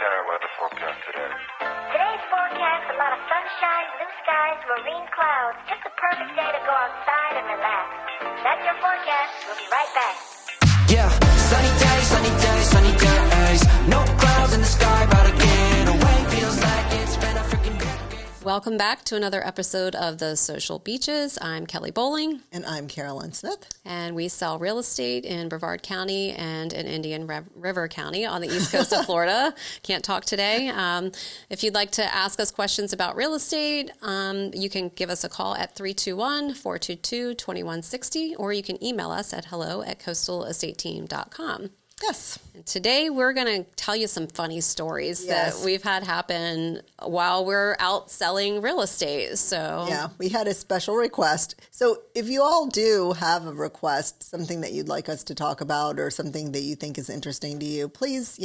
Tara, weather forecast today. Today's forecast, a lot of sunshine, blue skies, marine clouds. Just the perfect day to go outside and relax. That's your forecast. We'll be right back. Yeah, sunny days, sunny days, sunny days. No clouds in the sky, but again, away feels like it's been a freaking decade. Welcome back to another episode of The Social Beaches. I'm Kelly Bowling. And I'm Carolyn Smith. And we sell real estate in Brevard County and in Indian River County on the east coast of Florida. Can't talk today. If you'd like to ask us questions about real estate, you can give us a call at 321-422-2160, or you can email us at hello@coastalestateteam.com. Yes. And today we're going to tell you some funny stories that we've had happen while we're out selling real estate. So yeah, we had a special request. So if you all do have a request, something that you'd like us to talk about or something that you think is interesting to you, please,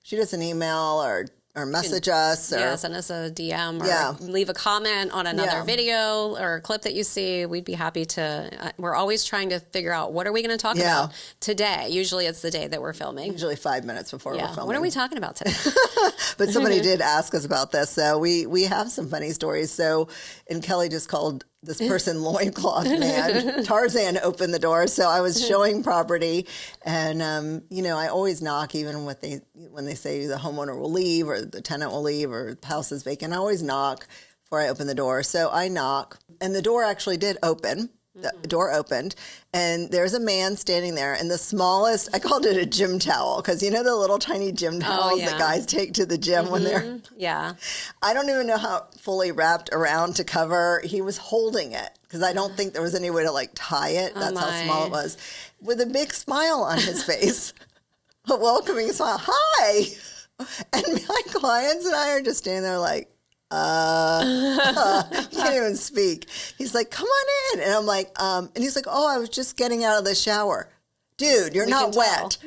shoot us an email or message us. Or, send us a DM or leave a comment on another video or a clip that you see. We'd be happy to. We're always trying to figure out what are we going to talk about today. Usually it's the day that we're filming. Usually 5 minutes before we're filming. What are we talking about today? But somebody did ask us about this. So we have some funny stories. So, and Kelly just called this person loincloth man. Tarzan opened the door. So I was showing property and, I always knock even when they say the homeowner will leave or the tenant will leave or the house is vacant. I always knock before I open the door. So I knock and the door actually did open. The door opened, and there's a man standing there in the smallest, I called it a gym towel, because the little tiny gym towels that guys take to the gym when they're... Yeah. I don't even know how fully wrapped around to cover. He was holding it, because I don't think there was any way to, tie it. That's how small it was. With a big smile on his face. A welcoming smile. Hi! And my clients and I are just standing there like, can't even speak. He's like, come on in. And I'm like, and he's like, oh, I was just getting out of the shower. Dude, you're not wet.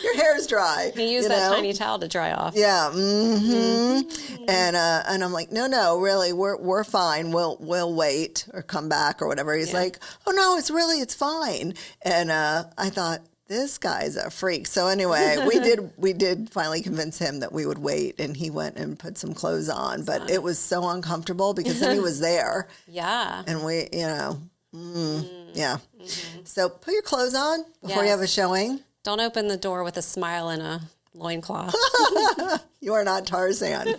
Your hair's dry. He used that tiny towel to dry off. Yeah. Mm-hmm. And I'm like, no, really, we're fine. We'll wait or come back or whatever. He's like, oh no, it's fine. And I thought, this guy's a freak. So anyway, we did finally convince him that we would wait, and he went and put some clothes on. But it was so uncomfortable because then he was there. Yeah. And we, yeah. So put your clothes on before you have a showing. Don't open the door with a smile and a loincloth. You are not Tarzan.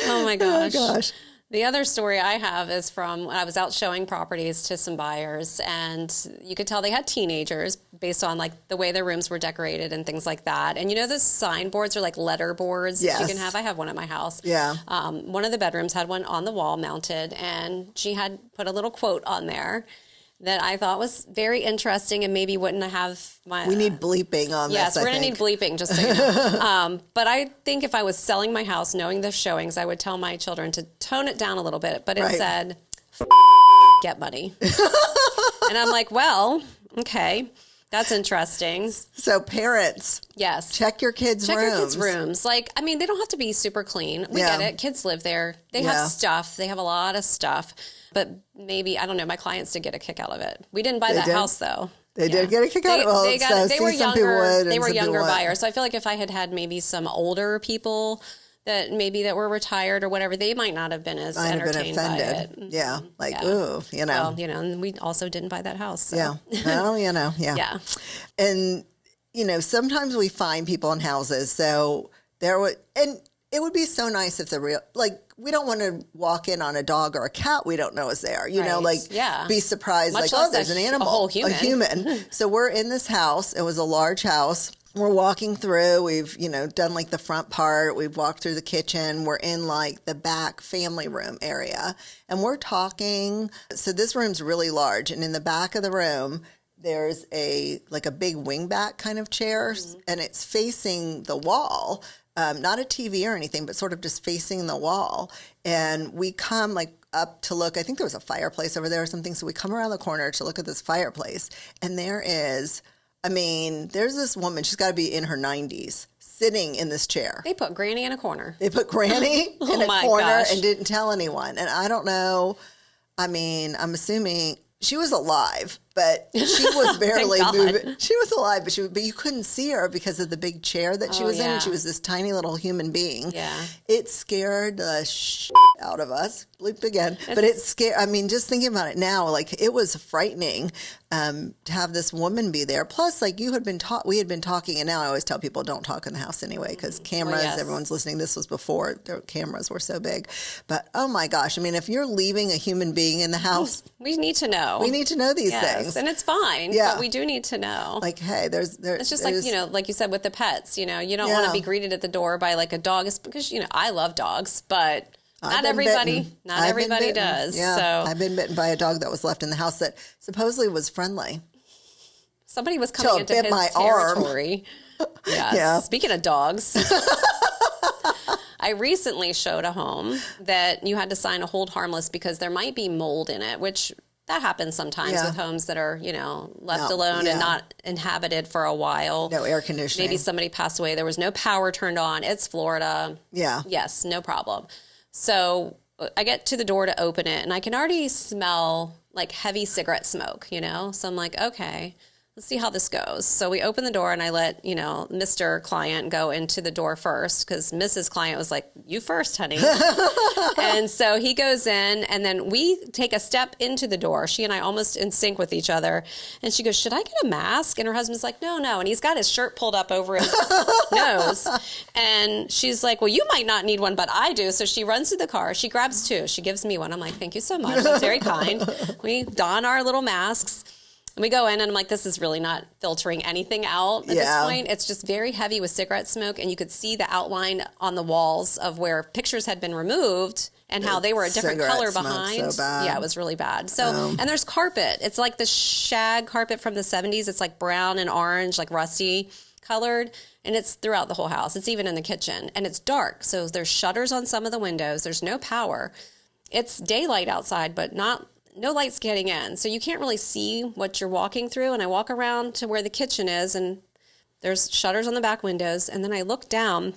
Oh my gosh. Oh gosh. The other story I have is from when I was out showing properties to some buyers, and you could tell they had teenagers based on the way their rooms were decorated and things like that. And the signboards are like letter boards that you can have. I have one at my house. Yeah. One of the bedrooms had one on the wall mounted, and she had put a little quote on there that I thought was very interesting and maybe wouldn't have my... We need bleeping on this, Yes, we're going to need bleeping, just so you know. But I think if I was selling my house, knowing the showings, I would tell my children to tone it down a little bit. But it said, get money. And I'm like, well, okay, that's interesting. So parents, check your kids' rooms. Check your kids' rooms. They don't have to be super clean. We get it. Kids live there. They have stuff. They have a lot of stuff. But maybe, I don't know, my clients did get a kick out of it. We didn't buy that house, though. They did get a kick out of it. They were younger. They were younger buyers. So I feel like if I had maybe some older people that were retired or whatever, they might not have been as entertained by it. Yeah. Ooh, Well, and we also didn't buy that house. So. Yeah. Well, yeah. And, sometimes we find people in houses. So and it would be so nice if we don't want to walk in on a dog or a cat we don't know is there, be surprised, Much there's an animal, a human. So we're in this house. It was a large house. We're walking through. We've, done the front part. We've walked through the kitchen. We're in the back family room area, and we're talking. So this room's really large, and in the back of the room, there's a big wingback kind of chair, and it's facing the wall. Not a TV or anything, but sort of just facing the wall. And we come up to look. I think there was a fireplace over there or something. So we come around the corner to look at this fireplace. And there's this woman. She's got to be in her 90s sitting in this chair. They put Granny in a corner. They put Granny in a corner and didn't tell anyone. And I don't know. I'm assuming she was alive. but she was barely God. moving. She was alive, but you couldn't see her because of the big chair that she was in. yeah. And she was this tiny little human being. Yeah. It scared the out of us. Bleep again. But it scared, I mean, just thinking about it now, like it was frightening to have this woman be there. Plus, like we had been talking, and now I always tell people don't talk in the house anyway, because cameras, everyone's listening. This was before the cameras were so big. But oh my gosh, I mean, if you're leaving a human being in the house, we need to know. We need to know these things. And it's fine, but we do need to know. Like, hey, it's just like, like you said with the pets, you don't want to be greeted at the door by like a dog, because, I love dogs, but not everybody does. Yeah, so I've been bitten by a dog that was left in the house that supposedly was friendly. Somebody was coming into his territory. Yes. Yeah. Speaking of dogs, I recently showed a home that you had to sign a hold harmless because there might be mold in it, which that happens sometimes with homes that are, left alone and not inhabited for a while. No air conditioning. Maybe somebody passed away. There was no power turned on. It's Florida. Yeah. Yes, no problem. So I get to the door to open it, and I can already smell like heavy cigarette smoke, So I'm like, okay, let's see how this goes. So we open the door, and I let, Mr. Client go into the door first, because Mrs. Client was like, you first, honey. And so he goes in, and then we take a step into the door. She and I almost in sync with each other. And she goes, should I get a mask? And her husband's like, no. And he's got his shirt pulled up over his nose. And she's like, well, you might not need one, but I do. So she runs to the car. She grabs two. She gives me one. I'm like, thank you so much. That's very kind. We don our little masks. And we go in, and I'm like, this is really not filtering anything out at this point. It's just very heavy with cigarette smoke, and you could see the outline on the walls of where pictures had been removed and how they were a different color behind. So bad. Yeah, it was really bad. So, and there's carpet. It's like the shag carpet from the 70s. It's like brown and orange, like rusty colored, and it's throughout the whole house. It's even in the kitchen, and it's dark. So there's shutters on some of the windows. There's no power. It's daylight outside, but no light's getting in. So you can't really see what you're walking through. And I walk around to where the kitchen is, and there's shutters on the back windows. And then I look down.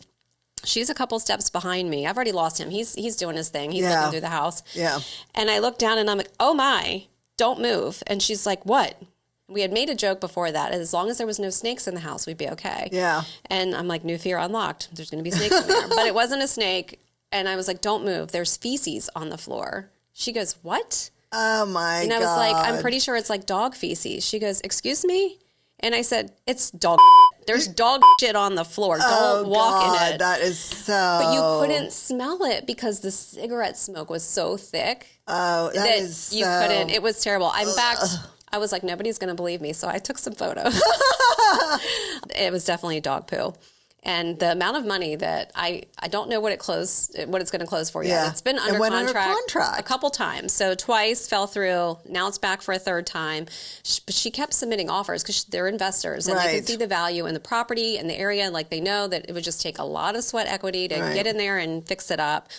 She's a couple steps behind me. I've already lost him. He's doing his thing. He's looking through the house. Yeah. And I look down, and I'm like, oh my, don't move. And she's like, what? We had made a joke before that. As long as there was no snakes in the house, we'd be okay. Yeah. And I'm like, new fear unlocked. There's going to be snakes in there. But it wasn't a snake. And I was like, don't move. There's feces on the floor. She goes, what? Oh, my God. And I was like, I'm pretty sure it's like dog feces. She goes, excuse me? And I said, it's dog There's dog shit on the floor. Don't walk in it. That is so... But you couldn't smell it because the cigarette smoke was so thick. Oh, that is so... You couldn't. It was terrible. In fact, I was like, nobody's going to believe me. So I took some photos. It was definitely dog poo. And the amount of money that I don't know what it's going to close for yet. It's been under contract a couple times. So twice fell through. Now it's back for a third time. But she kept submitting offers because they're investors and they can see the value in the property and the area. Like they know that it would just take a lot of sweat equity to get in there and fix it up.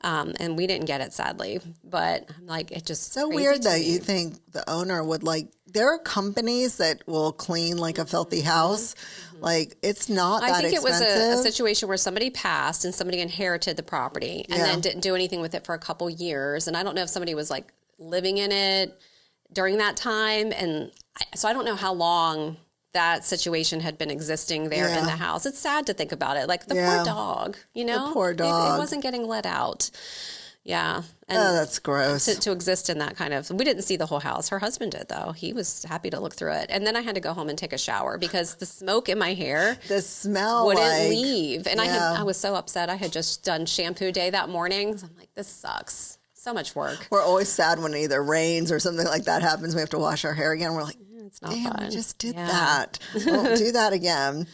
And we didn't get it, sadly. But I'm like, it just so weird that you think the owner would like. There are companies that will clean like a filthy house. Mm-hmm. Like it's not that expensive. I think it was a situation where somebody passed and somebody inherited the property and then didn't do anything with it for a couple years. And I don't know if somebody was like living in it during that time. And so I don't know how long that situation had been existing there in the house. It's sad to think about it. Like the poor dog, you know? The poor dog. It wasn't getting let out. Yeah. And that's gross. To exist in that kind of... We didn't see the whole house. Her husband did, though. He was happy to look through it. And then I had to go home and take a shower because the smoke in my hair... The smell wouldn't leave. And I was so upset. I had just done shampoo day that morning. So I'm like, this sucks. So much work. We're always sad when it either rains or something like that happens. We have to wash our hair again. We're like... It's not Damn, fun. I just did that. I won't do that again.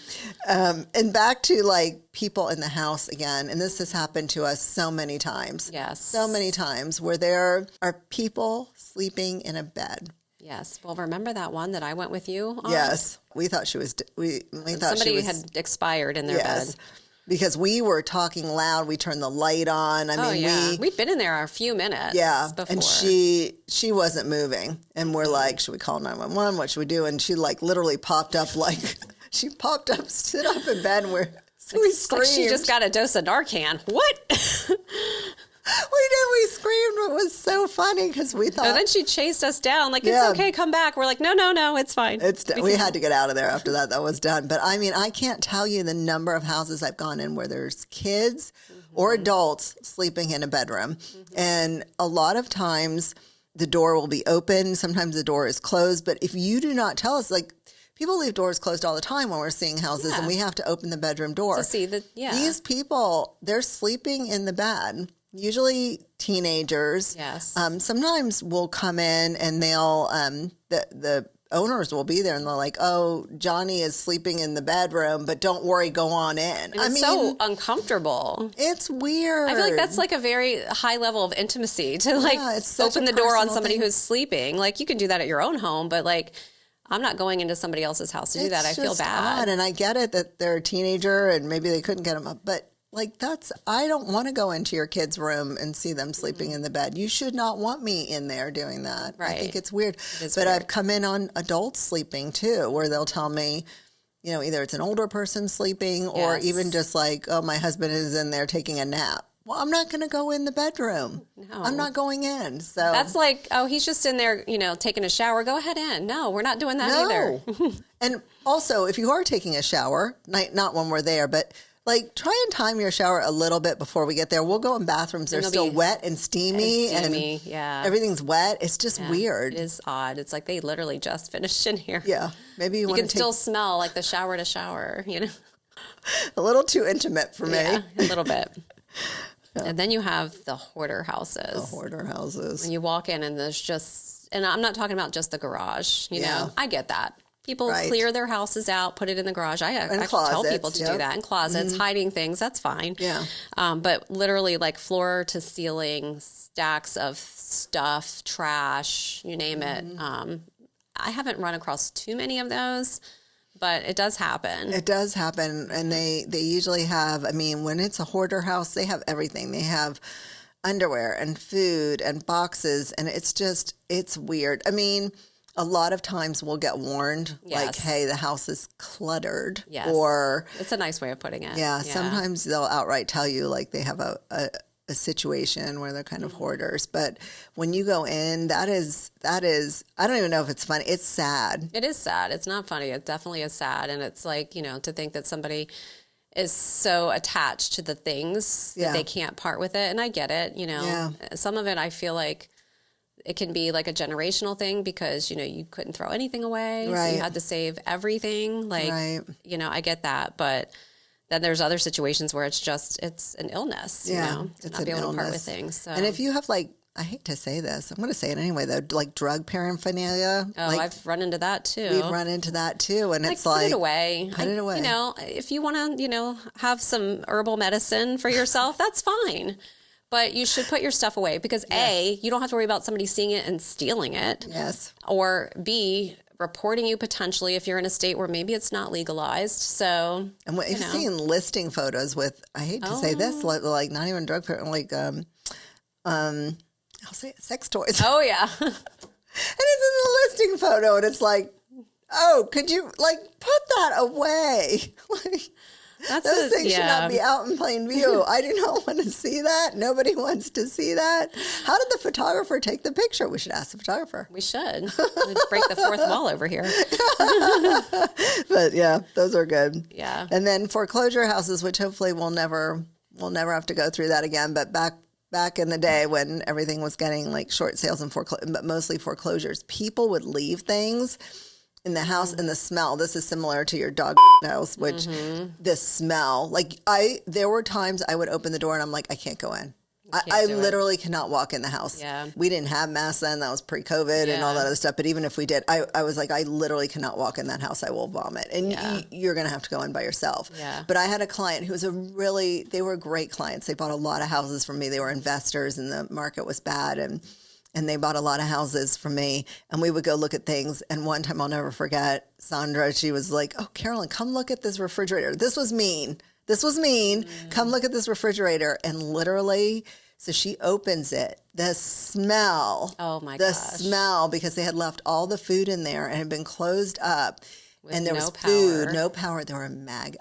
And back to like people in the house again. And this has happened to us so many times. Yes. So many times where there are people sleeping in a bed. Yes. Well, remember that one that I went with you on? Yes. We thought she was, we thought somebody she was, had expired in their bed. Because we were talking loud, we turned the light on. I mean, we'd been in there a few minutes. Before. And she wasn't moving, and we're like, should we call 911? What should we do? And she like literally popped up, stood up in bed, and we screamed. Like she just got a dose of Narcan. What? We screamed. It was so funny because we thought. And then she chased us down, like, it's okay, come back. We're like, no, it's fine. We had to get out of there after that. That was done. But I mean, I can't tell you the number of houses I've gone in where there's kids or adults sleeping in a bedroom. And a lot of times the door will be open. Sometimes the door is closed. But if you do not tell us, like, people leave doors closed all the time when we're seeing houses, and we have to open the bedroom door. To see These people, they're sleeping in the bed. Usually teenagers. Yes. Sometimes will come in and they'll the owners will be there and they're like, "Oh, Johnny is sleeping in the bedroom, but don't worry, go on in." And it's so uncomfortable. It's weird. I feel like that's like a very high level of intimacy to like open the door on somebody who's sleeping. Like, you can do that at your own home, but like, I'm not going into somebody else's house to do that. I feel bad. Odd, and I get it that they're a teenager and maybe they couldn't get them up, but like, I don't want to go into your kid's room and see them sleeping in the bed. You should not want me in there doing that. Right. I think it's weird. But I've come in on adults sleeping too, where they'll tell me, you know, either it's an older person sleeping or even just like, "Oh, my husband is in there taking a nap." Well, I'm not going to go in the bedroom. No. I'm not going in. So that's like, "Oh, he's just in there, you know, taking a shower. Go ahead in." No, we're not doing that either. And also, if you are taking a shower, not when we're there, but like, try and time your shower a little bit before we get there. We'll go in bathrooms. They're still wet and steamy. And everything's wet. It's just weird. It is odd. It's like they literally just finished in here. Yeah. Maybe you want to still smell like the shower to shower, you know. A little too intimate for me. Yeah, a little bit. And then you have the hoarder houses. The hoarder houses. When you walk in and there's just, and I'm not talking about just the garage, you know. I get that. People clear their houses out, put it in the garage. I tell people to do that. In closets, hiding things, that's fine. Yeah. But literally, like, floor to ceiling stacks of stuff, trash, you name it. I haven't run across too many of those, but it does happen. It does happen. And they usually have, I mean, when it's a hoarder house, they have everything. They have underwear and food and boxes, and it's weird. I mean, a lot of times we'll get warned, like, "Hey, the house is cluttered." Yes. Or it's a nice way of putting it. Yeah. Sometimes they'll outright tell you, like, they have a situation where they're kind of hoarders. But when you go in, that is, I don't even know if it's funny. It's sad. It is sad. It's not funny. It definitely is sad. And it's like, you know, to think that somebody is so attached to the things that they can't part with it. And I get it, you know. Some of it, I feel like, it can be like a generational thing because, you know, you couldn't throw anything away. So you had to save everything. Like, you know, I get that. But then there's other situations where it's an illness, you know, to not be able to part with things. So. And if you have, like, I hate to say this, I'm going to say it anyway, though, like drug paraphernalia. Oh, like, I've run into that too. We've run into that too. And it's like, put it away. Put it away. You know, if you want to, you know, have some herbal medicine for yourself, that's fine. But you should put your stuff away because A, you don't have to worry about somebody seeing it and stealing it. Yes. Or B, reporting you potentially if you're in a state where maybe it's not legalized. So, and if you've seen listing photos with, I hate to say this, like not even drug, like, I'll say it, sex toys. Oh, yeah. And it's in the listing photo and it's like, "Oh, could you, like, put that away?" Like, those things should not be out in plain view. I do not want to see that. Nobody wants to see that. How did the photographer take the picture? We should ask the photographer. We should. We'd break the fourth wall over here. But yeah, those are good. Yeah. And then foreclosure houses, which hopefully we'll never have to go through that again. But back in the day when everything was getting like short sales and but mostly foreclosures, people would leave things in the house, and the smell. This is similar to your dog house, which the smell, like there were times I would open the door and I'm like, I can't go in. I literally cannot walk in the house. Yeah. We didn't have masks then. That was pre-COVID and all that other stuff. But even if we did, I was like, I literally cannot walk in that house. I will vomit. And you're going to have to go in by yourself. Yeah. But I had a client who was they were great clients. They bought a lot of houses from me. They were investors and the market was bad. And they bought a lot of houses from me, and we would go look at things. And one time I'll never forget, Sandra, she was like, "Oh, Carolyn, come look at this refrigerator. This was mean. Come look at this refrigerator." And literally, so she opens it. The smell. Oh, my gosh. The smell, because they had left all the food in there and had been closed up. And there was power. food, no power. There were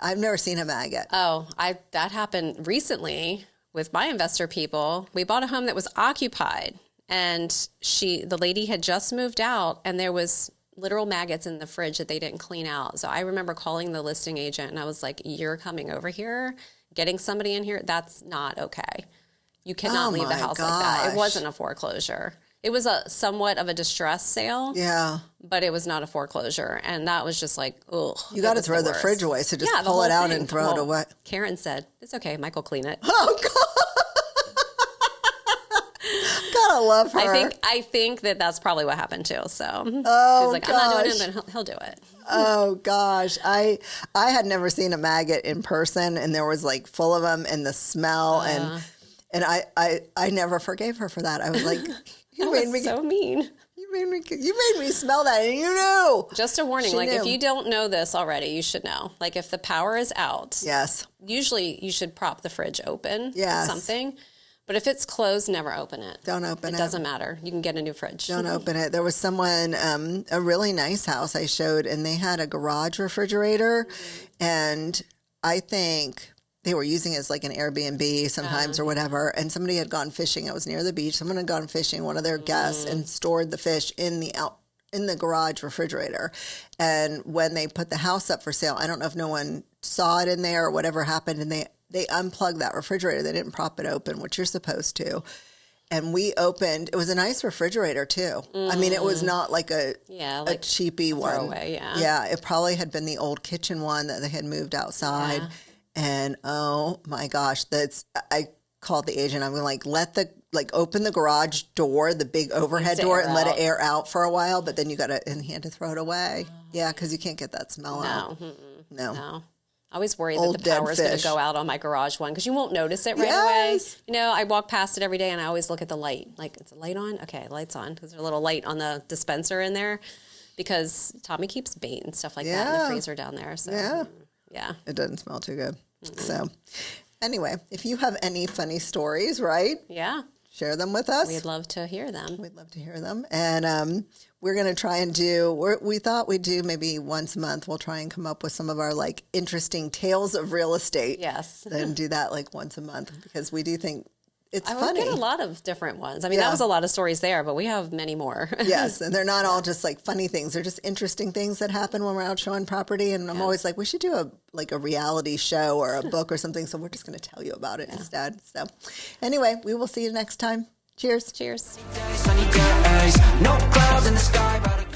I've never seen a maggot. Oh, that happened recently. with my investor people, we bought a home that was occupied, and the lady had just moved out, and there was literal maggots in the fridge that they didn't clean out. So I remember calling the listing agent, and I was like, "You're coming over here, getting somebody in here? That's not okay. You cannot leave the house like that." It wasn't a foreclosure. It was somewhat of a distress sale. Yeah. But it was not a foreclosure. And that was just like, ugh. You got to throw the fridge away. So just pull it out and throw it away. Karen said, "It's okay. Mike will clean it." Oh, God. Gotta love her. I think that's probably what happened too. So he's like, "I'm not doing it, but he'll do it." Oh gosh, I had never seen a maggot in person, and there was like full of them, and the smell, and I never forgave her for that. I was like, "You made me so mean. You made me smell that, and you knew." Just a warning, She knew. if you don't know this already, you should know. Like if the power is out, yes, usually you should prop the fridge open. Yes. With something. But if it's closed, never open it. Don't open it. It doesn't matter. You can get a new fridge. Don't open it. There was someone, a really nice house I showed, and they had a garage refrigerator, and I think they were using it as like an Airbnb sometimes or whatever, and somebody had gone fishing. It was near the beach. Someone had gone fishing, one of their guests, and stored the fish in the garage refrigerator. And when they put the house up for sale, I don't know if no one saw it in there or whatever happened, and they unplugged that refrigerator. They didn't prop it open, which you're supposed to. And we opened, it was a nice refrigerator too. I mean, it was not like a cheapy one. Throwaway, Yeah, it probably had been the old kitchen one that they had moved outside. Yeah. And oh my gosh, I called the agent. I'm like, open the garage door, the big overhead door, and let it air out for a while. But then you had to throw it away. Yeah, because you can't get that smell out. No. I always worry that the power is going to go out on my garage one because you won't notice it right away. You know, I walk past it every day and I always look at the light. Like, is the light on? Okay, light's on. Because there's a little light on the dispenser in there because Tommy keeps bait and stuff like that in the freezer down there. So, yeah. It doesn't smell too good. Mm-mm. So, anyway, if you have any funny stories, right? Yeah. Share them with us. We'd love to hear them. And we're going to try and we thought we'd do maybe once a month. We'll try and come up with some of our like interesting tales of real estate. Yes. Then do that like once a month because we do think it's funny. I would get a lot of different ones. I mean, that was a lot of stories there, but we have many more. Yes. And they're not all just like funny things. They're just interesting things that happen when we're out showing property. And I'm always like, we should do a reality show or a book or something. So we're just going to tell you about it instead. So anyway, we will see you next time. Cheers. Cheers. Sunny days, no clouds in the sky, but